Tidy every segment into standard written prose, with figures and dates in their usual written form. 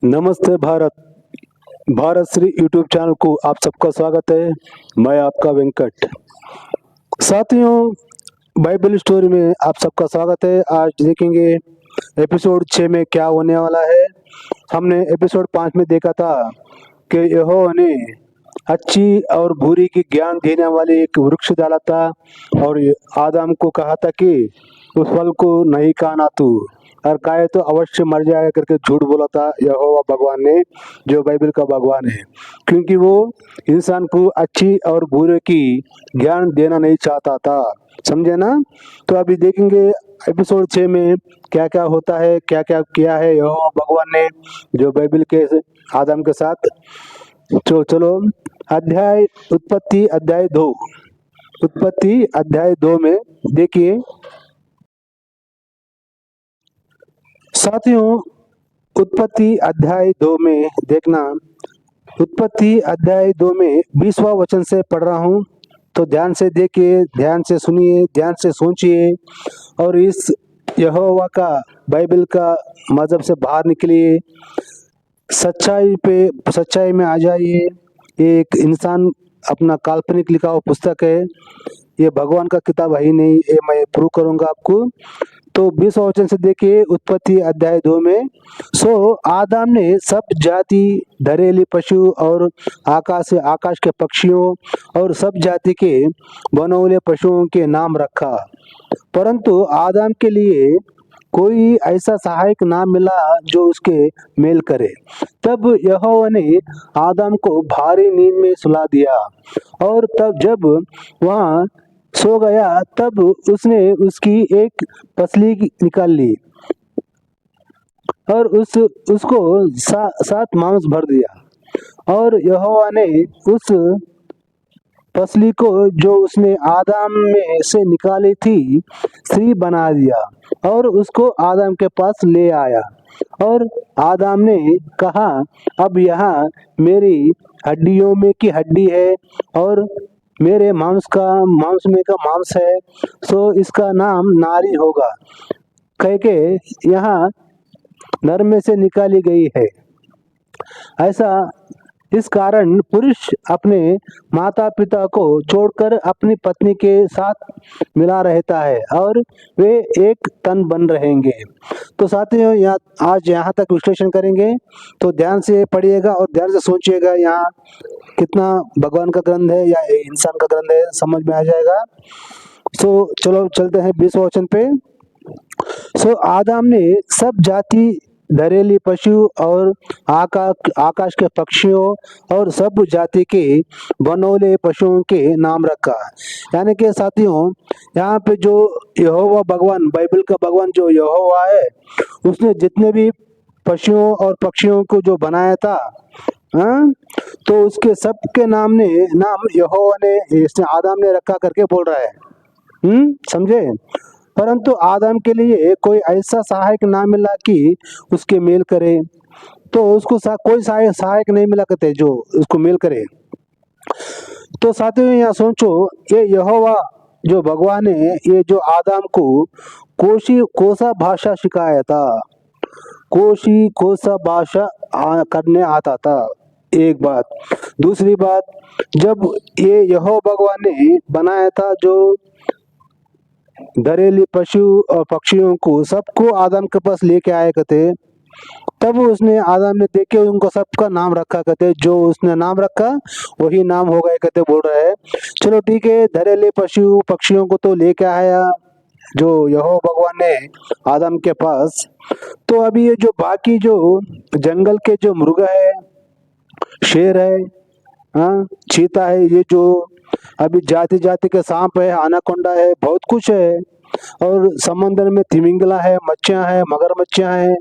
नमस्ते Bharat. Bharat Shri YouTube channel को आप सबका स्वागत है। मैं आपका वेंकट। साथियों, बाइबल स्टोरी में आप सबका स्वागत है। आज देखेंगे एपिसोड 6 में क्या होने वाला है। हमने एपिसोड 5 में देखा था कि यहोवा ने अच्छी और बुरी की ज्ञान देने वाले एक वृक्ष डाला था और आदम को कहा था कि उस फल को नहीं खाना तू, और खाए तो अवश्य मर जाएगा करके झूठ बोला था यहोवा भगवान ने, जो बाइबल का भगवान है, क्योंकि वो इंसान को अच्छी और बुरे की ज्ञान देना नहीं चाहता था। समझे ना? तो अभी देखेंगे एपिसोड 6 में क्या क्या होता है, क्या क्या किया है यहोवा भगवान ने जो बाइबल के आदम के साथ। तो चलो उत्पत्ति अध्याय 2 में देखिए। साथियों, उत्पत्ति अध्याय 2 में देखना। उत्पत्ति अध्याय 2 में 20वां वचन से पढ़ रहा हूँ, तो ध्यान से देखिए, ध्यान से सुनिए, ध्यान से सोचिए और इस यहोवा का बाइबल का मजहब से बाहर निकलिए, सच्चाई में आ जाइए। ये एक इंसान अपना काल्पनिक लिखा हुआ पुस्तक है, ये भगवान का किताब है ही नहीं, ये मैं प्रूव करूंगा आपको। तो 20वां वचन से देखिए उत्पत्ति अध्याय 2 में। सो आदम ने सब जाति, घरेलू पशु और आकाश के पक्षियों और सब जाति के बनौले पशुओं के नाम रखा, परंतु आदम के लिए कोई ऐसा सहायक ना मिला जो उसके मेल करे। तब यहोवा ने आदम को भारी नींद में सुला दिया, और तब जब वह सो गया तब उसने उसकी एक पसली निकाल ली और उसको सात मांस भर दिया, और यहोवा ने उस पसली को जो उसने आदम में से निकाली थी स्त्री बना दिया और उसको आदम के पास ले आया। और आदम ने कहा, अब यहाँ मेरी हड्डियों में की हड्डी है और मेरे मांस में का मांस है, सो इसका नाम नारी होगा, कह के यहाँ नर में से निकाली गई है। ऐसा इस कारण पुरुष अपने माता पिता को छोड़कर अपनी पत्नी के साथ मिला रहता है और वे एक तन बन रहेंगे। तो साथियों, आज यहाँ तक विश्लेषण करेंगे, तो ध्यान से पढ़िएगा और ध्यान से सोचिएगा यहाँ कितना भगवान का ग्रंथ है या इंसान का ग्रंथ है, समझ में आ जाएगा। सो चलो चलते हैं 20वां वचन पे। सो आदम ने सब जाति, घरेलू पशु और आकाश के पक्षियों और सब जाति के बनौले पशुओं के नाम रखा। यानी कि साथियों, यहाँ पे जो यहोवा भगवान, बाइबल का भगवान जो यहोवा है, उसने जितने भी पशुओं और पक्षियों को जो बनाया था, हाँ, तो उसके सबके नाम यहोवा ने, इसने आदम ने रखा करके बोल रहा है। समझे? परंतु आदम के लिए कोई ऐसा सहायक ना मिला कि उसके मेल करे, तो उसको कोई सहायक नहीं मिला करते जो उसको मेल करे। तो साथियों, यहाँ सोचो, ये यहोवा जो भगवान है, ये जो आदम को कोसा भाषा सिखाया था, कोसा भाषा करने आता था, एक बात। दूसरी बात, जब ये यहोवा भगवान ने बनाया था जो घरेलू पशु और पक्षियों को, सबको आदम के पास लेके आए करते, तब उसने आदम ने देखे उनको सबका नाम रखा करते, जो उसने नाम रखा वही नाम हो गए करते, बोल रहे हैं। चलो ठीक है, घरेलू पशु पक्षियों को तो लेके आया जो यहोवा भगवान ने आदम के पास। तो अभी ये जो बाकी जो जंगल के जो मृग है, शेर है, हाँ, चीता है, ये जो अभी जाति जाति के सांप है, अनाकोंडा है, बहुत कुछ है, और समंदर में तिमिंगला है, मच्छियां है, मगरमच्छियां है,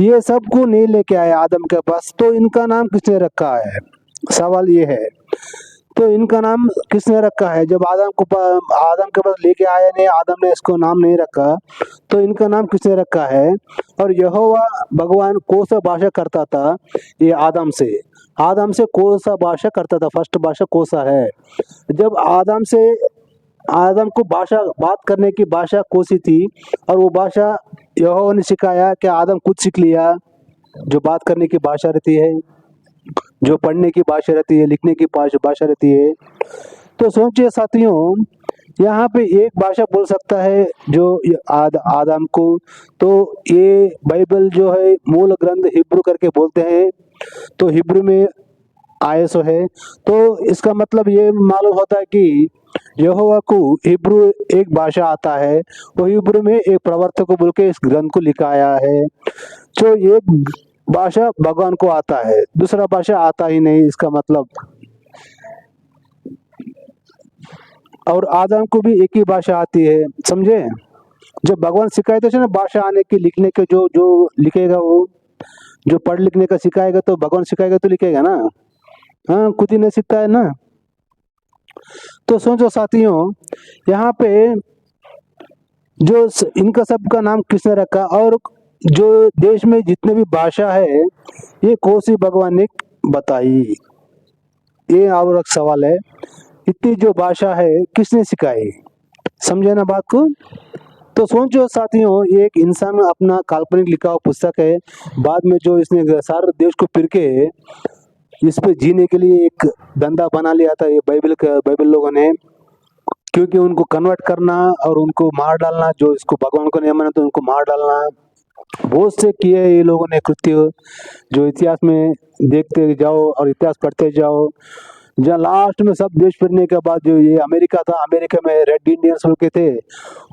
ये सब को नहीं लेके आए आदम के पास। तो इनका नाम किसने रखा है? सवाल ये है, तो इनका नाम किसने रखा है? जब आदम के पास लेके आए नहीं, आदम ने इसको नाम नहीं रखा, तो इनका नाम किसने रखा है? और यहोवा भगवान कोसा भाषा करता था ये आदम से कोसा भाषा करता था। फर्स्ट भाषा कोसा है। जब आदम को बात करने की भाषा कोसी थी, और वो भाषा यहोवा ने सिखाया कि आदम खुद सीख लिया, जो बात करने की भाषा रहती है, जो पढ़ने की भाषा रहती है, लिखने की भाषा रहती है। तो सोचिए साथियों, यहाँ पे एक भाषा बोल सकता है जो आदम को, तो ये बाइबल जो है मूल ग्रंथ हिब्रू करके बोलते हैं, तो हिब्रू में आयसो है। तो इसका मतलब ये मालूम होता है कि यहोवा को हिब्रू एक भाषा आता है, वो हिब्रू में एक प्रवर्तक को बोल के इस ग्रंथ को लिखा आया है। जो एक भाषा भगवान को आता है, दूसरा भाषा आता ही नहीं, इसका मतलब। और आदम को भी एक ही भाषा आती है, समझे। जब भगवान सिखाए थे ना भाषा आने की, लिखने के, जो जो लिखेगा वो, जो पढ़ लिखने का सिखाएगा तो भगवान सिखाएगा तो लिखेगा ना, हाँ, खुद ही नहीं सीखता है ना। तो सोचो साथियों, यहाँ पे जो इनका सबका नाम किसने रखा, और जो देश में जितने भी भाषा है ये कौन सी भगवान ने बताई, ये और एक सवाल है। इतनी जो भाषा है किसने सिखाई, समझे ना बात को। तो सोचो साथियों, ये एक इंसान अपना काल्पनिक लिखा हुआ पुस्तक है, बाद में जो इसने सारे देश को फिर के इस पे जीने के लिए एक धंधा बना लिया था ये बाइबल लोगों ने, क्योंकि उनको कन्वर्ट करना और उनको मार डालना, जो इसको भगवान को नहीं माना तो उनको मार डालना, बहुत से किए ये लोगों ने कृत्य, जो इतिहास में देखते जाओ और इतिहास पढ़ते जाओ। जहाँ लास्ट में सब देश फिरने के बाद जो ये अमेरिका था, अमेरिका में रेड इंडियंस लोग के थे,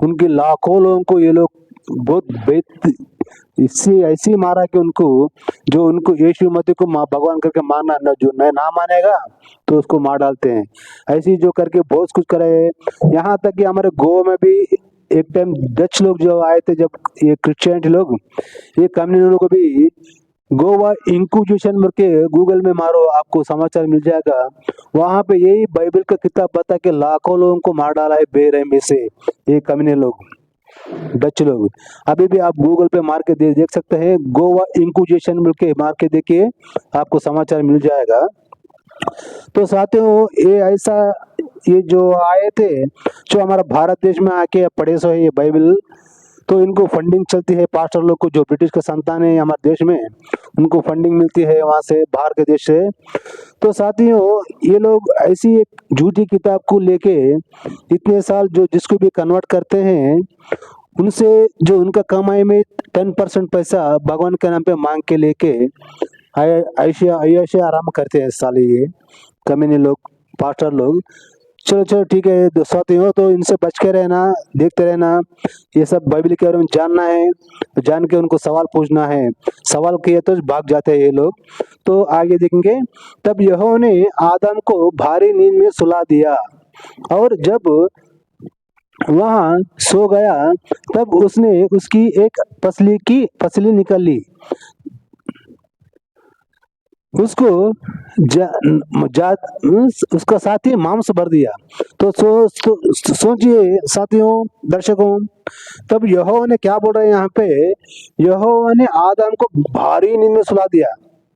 उनके लाखों लोगों को ये लोग बहुत इससे ऐसी मारा कि उनको, जो उनको यीशु मसीह को भगवान करके मानना न, जो ना मानेगा तो उसको मार डालते हैं। ऐसी जो करके बहुत कुछ करे। यहाँ तक कि हमारे गोवा में भी एक टाइम डच लोग जो आए थे, जब ये क्रिश्चियन लोग, ये कम्युनिटी लोगों को भी गोवा इंक्विजिशन में के गूगल में मारो, आपको समाचार मिल जाएगा। वहां पे यही बाइबल का किताब बता के लाखों लोगों को मार डाला है बेरहमी से, ये कम्युनिटी लोग, डच लोग। अभी भी आप गूगल पे मार के देख सकते हैं, गोवा इंक्विजिशन मिल के मार के देखिए, आपको समाचार मिल जाएगा। तो साथियों, ये ऐसा, ये जो आए थे, जो हमारा भारत देश में आके पढ़े सो है ये बाइबल, तो इनको फंडिंग चलती है, पास्टर लोग को, जो ब्रिटिश का संतान है हमारे देश में, उनको फंडिंग मिलती है वहां से, बाहर के देश से। तो साथियों, ये लोग ऐसी एक झूठी किताब को लेके इतने साल जो जिसको भी कन्वर्ट करते हैं, उनसे जो उनका कमाई में 10% पैसा भगवान के नाम पे मांग के लेके ऐसे आराम करते हैं साले ये कमीने लोग, पास्टर लोग। चलो चलो ठीक है साथियों, तो इनसे बच के रहना, देखते रहना। ये सब बाइबल के बारे में जानना है, तो जान के उनको सवाल पूछना है, सवाल किए तो भाग जाते हैं ये लोग। तो आगे देखेंगे। तब यहोवा ने आदम को भारी नींद में सुला दिया, और जब वहां सो गया तब उसने उसकी एक पसली निकाल ली, उसको उसका साथी मांस भर दिया। तो सोचिए साथियों, दर्शकों, तब यहोवा ने क्या बोल रहे हैं यहाँ पे, यहोवा ने आदम को भारी नींद में सुला दिया।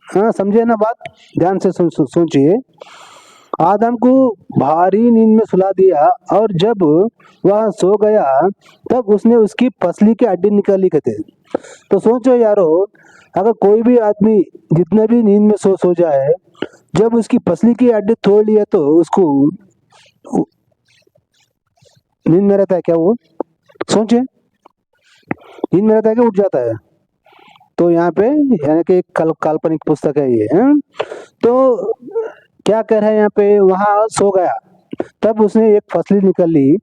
हाँ, समझे ना बात, ध्यान से सोचिए। आदम को भारी नींद में सुला दिया, और जब वह सो गया तब उसने उसकी पसली की हड्डी निकाली कहते। तो सोचो यारो, अगर कोई भी आदमी जितने भी नींद में सो जाए, जब उसकी पसली की हड्डी तोड़ ली है तो उसको नींद में रहता है क्या? वो सोचे, नींद में रहता है क्या उठ जाता है? तो यहाँ पे यानी कि एक काल्पनिक पुस्तक है ये, है? तो क्या कह रहा है यहाँ पे, वहां सो गया तब उसने एक फसली निकल ली,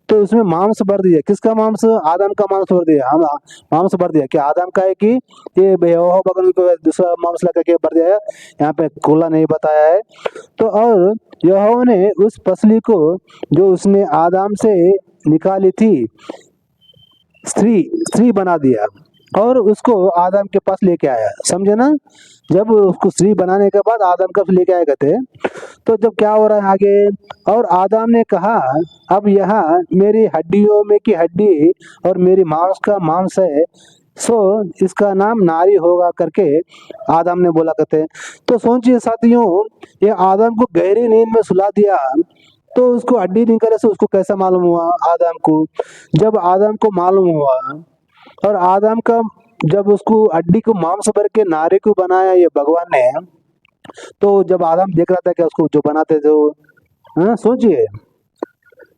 तो उसमें मांस भर दिया। किसका मांस? आदम का मांस भर दिया। हम मांस भर दिया, क्या आदम का है कि ये बगल को दूसरा मांस लगा के भर दिया? यहाँ पे खुला नहीं बताया है। तो और यहोवा ने उस फसली को जो उसने आदम से निकाली थी स्त्री बना दिया, और उसको आदम के पास लेके आया। समझे ना, जब उसको स्त्री बनाने के बाद आदम कब लेके आए थे। तो जब क्या हो रहा है आगे, और आदम ने कहा, अब यहाँ मेरी हड्डियों में की हड्डी और मेरी मांस का मांस है, सो इसका नाम नारी होगा करके आदम ने बोला करते। तो सोचिए साथियों, ये आदम को गहरी नींद में सुला दिया, तो उसको हड्डी निकले से उसको कैसा मालूम हुआ आदम को? जब आदम को मालूम हुआ, और आदम का जब उसको हड्डी को मांस भर के नारी को बनाया ये भगवान ने, तो जब आदम देख रहा था कि उसको जो बनाते थे हाँ, सोचिए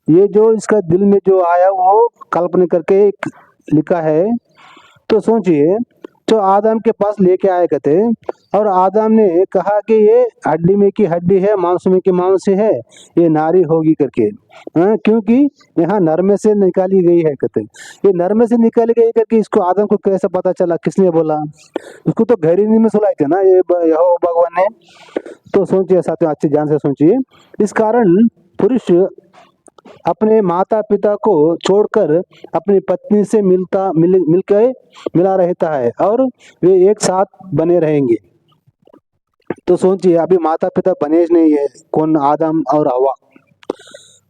ये जो इसका दिल में जो आया वो कल्पना करके एक लिखा है। तो सोचिए तो आदम के पास लेके आए कहते, और आदम ने कहा कि ये हड्डी में की हड्डी है, मांस में की मांस है, ये नारी होगी करके। हाँ, क्योंकि यहाँ नर में से निकाली गई है कहते, ये नर में से निकाली गई करके इसको आदम को कैसे पता चला, किसने बोला? उसको तो गहरी में सुनाई थे ना ये यहोवा भगवान ने। तो सोचिए साथियों, अच्छे ध्यान से सोचिए, इस कारण पुरुष अपने माता पिता को छोड़कर अपनी पत्नी से मिला रहता है और वे एक साथ बने रहेंगे। तो सोचिए अभी माता पिता बने ही नहीं है, कौन? आदम और हवा।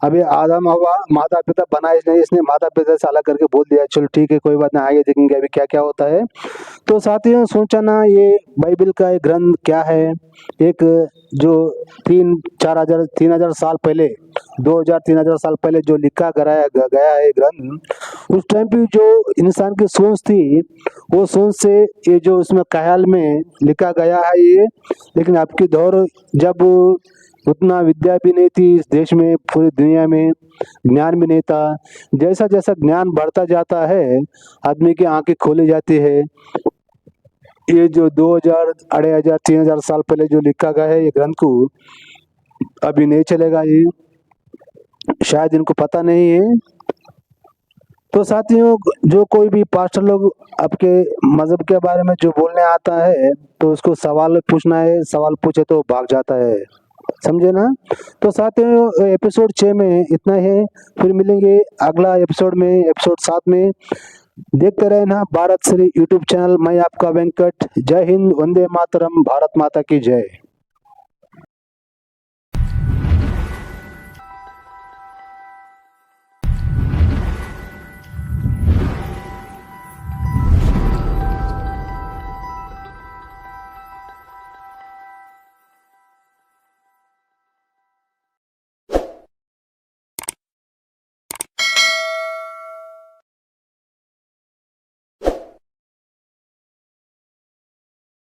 अभी आदम हवा माता पिता बना ही नहीं, इसने माता पिता से अलग करके बोल दिया चलो ठीक है कोई बात नहीं, आगे देखेंगे अभी क्या क्या होता है। तो साथियों सोचा ना ये बाइबल का एक ग्रंथ क्या है, एक जो 3,000 साल पहले, 2,000-3,000 साल पहले जो लिखा गया है ग्रंथ, उस टाइम पे जो इंसान की सोच थी वो सोच से ये जो उसमें ख्याल में लिखा गया है ये। लेकिन अब की दौर जब उतना विद्या भी नहीं थी इस देश में, पूरी दुनिया में ज्ञान भी नहीं था, जैसा जैसा ज्ञान बढ़ता जाता है आदमी की आंखें खोली जाती है। ये जो 2,000, 2,500, 3,000 साल पहले जो लिखा गया है ये ग्रंथ को अभी नहीं चलेगा, ये शायद इनको पता नहीं है। तो साथियों जो कोई भी पास्टर लोग आपके मजहब के बारे में जो बोलने आता है तो उसको सवाल पूछना है, सवाल पूछे तो भाग जाता है, समझे ना? तो साथियों एपिसोड 6 में इतना है, फिर मिलेंगे अगला एपिसोड में, एपिसोड 7 में। देखते रहना भारत श्री यूट्यूब चैनल। मैं आपका वेंकट। जय हिंद, वंदे मातरम, भारत माता की जय।